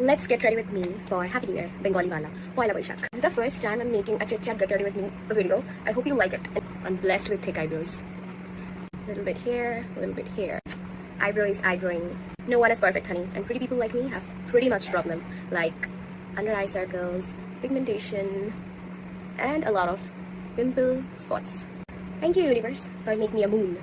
Let's get ready with me for Happy New Year, Bengali Wala, Poila Boishakh. This is the first time I'm making a chit chat get ready with me video. I hope you like it. I'm blessed with thick eyebrows. A little bit here, a little bit here. Eyebrow is eyebrowing. No one is perfect, honey. And pretty people like me have pretty much problem like under eye circles, pigmentation, and a lot of pimple spots. Thank you, universe, for making me a moon.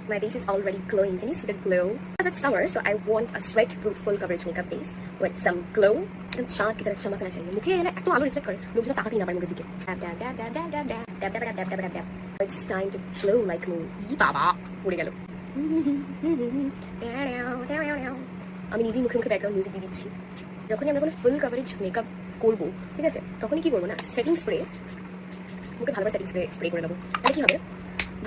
My base is already glowing. Can you see the glow? Because it's summer, so I want a sweat-proof full coverage makeup base with some glow. एकदम चाँद की तरह चमकना चाहिए. मुझे है ना एक तो आलू रिफ्लेक्ट करे. लोग जो ताकत ही ना पाए मुझे दिखे. Dab dab dab dab dab dab dab dab dab dab dab dab dab. It's time to glow like moon. ই বাবা উড়ে গেল. আমি নিজেই মুখে মুখে ব্যাকগ্রাউন্ড মিউজিক দিয়ে দিচ্ছি. যখনই আমরা কোনো ফুল কভারেজ মেকআপ করবো, ঠিক আছে, তখনই কি করবো না, সেটিং স্প্রে মুখে ভালোভাবে সেটিং স্প্রে করে নেবো. তাহলে কি হবে,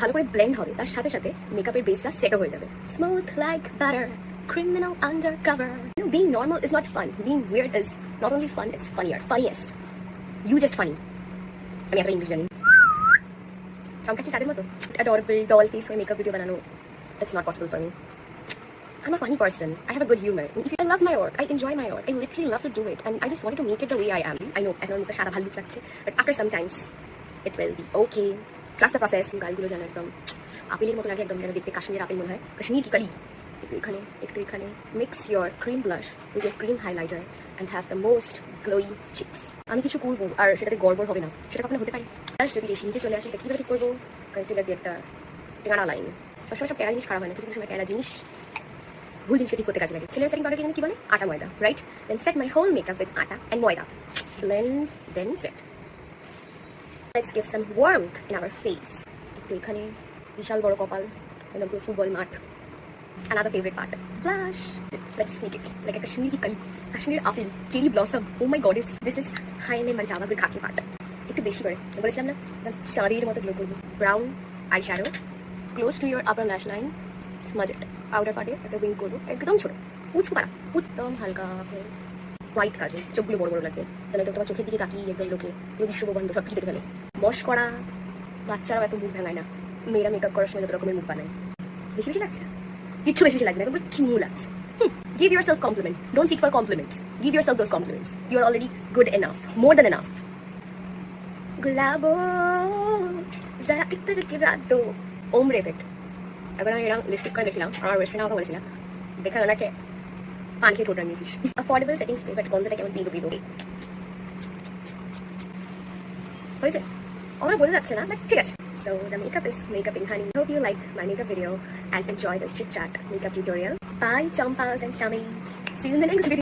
ভালো করে ব্লেন্ড হবে, তার সাথে সাথে মেকআপের বেসটা সেটও হয়ে যাবে. Smooth like butter, criminal undercover. Being normal is not fun. Being weird is not only fun, it's funnier. Funniest. You just funny. আমি একটা ইংলিশ জানি. চমকাচ্ছি তাদের মতো. Adorable doll face হয়ে মেকআপ ভিডিও বানানো, it's not possible for me. I'm a funny person. I have a good humor. I love my work. I enjoy my work. I literally love to do it. And I just wanted to make it the way I am. I know, এখন মুখে সাদা ভালো look লাগছে. But after some times, it will be okay. Trust the process. গালগুলো যেন একদম আপেলের মতো লাগে, একদম যেন দেখতে কাশ্মীরের আপেল মনে হয়. কাশ্মীর কি কালি. একটু এখানে. Mix your cream blush with your cream highlighter and have the most glowy cheeks. আমি কিছু করবো আর সেটাতে গড়বড় হবে না. সেটা কখনো হতে পারে. Just যদি বেশি নিচে চলে আসে, এটা কিভাবে ঠিক করবো? কনসিলার দিয়ে একটা টেঙ্গাড়া লাইন. সবসময় সব টেরা জিনিস খারাপ হয় না. কিছু সময় টেরা জিনিস ভুল জিনিসকে ঠিক করতে কাজে লাগে. ছেলের সেটিং পাউডার কি বলে? আটা ময়দা, right? Then set my whole makeup with atta and moida. Blend, then set. Let's give some warmth in our face. একটু এখানে বিশাল বড় কপাল, একদম পুরো ফুটবল মাঠ. Another favorite part, blush. Let's make it like a Kashmiri kali, Kashmir apple, cherry blossom. Oh my god, this is high name marjava with khaki part. একটু বেশি করে বলেছিলাম না, একদম চাঁদের মতো গ্লো করবো. Brown eye shadow close to your upper lash line, smudge it. Powder পাটে একটা উইং করবো, একদম ছোট, উঁচু পাড়া, একদম হালকা হোয়াইট কাজল. চোখগুলো বড় বড় লাগবে, তাহলে তোমার চোখের দিকে তাকিয়ে একদম লোকে নদীর শুভবন্ধ সব কিছু দেখে ফেলে. মশ করা বাচ্চারাও এত মুখ ভাঙায় না. মেয়েরা মেকআপ করার সময় যত রকমের মুখ বানায়. বেশি বেশি লাগছে, কিচ্ছু বেশি বেশি লাগছে না, একদম চুমু লাগছে. Give yourself compliment. Don't seek for compliments. Give yourself those compliments. You are already good enough, more than enough. गुलाबो जरा इतर की रात दो. Ombre effect. अगर আমি এরকম লিপস্টিক করে দেখলাম, আমার বেস্ট ফ্রেন্ড আমাকে বলেছিল, দেখা ওনাকে পান খেয়ে ঠোঁট রাঙিয়েছিস. অ্যাফোর্ডেবল সেটিং স্প্রে, বাট গন্ধটা কেমন পিঙ্ক পিঙ্ক হয়েছে. আমার বোঝা যাচ্ছে না, বাট ঠিক আছে. So the makeup is makeuping, honey. Hope you like my makeup video and enjoy this chit chat makeup tutorial. Bye, champas and chammies. See you in the next video.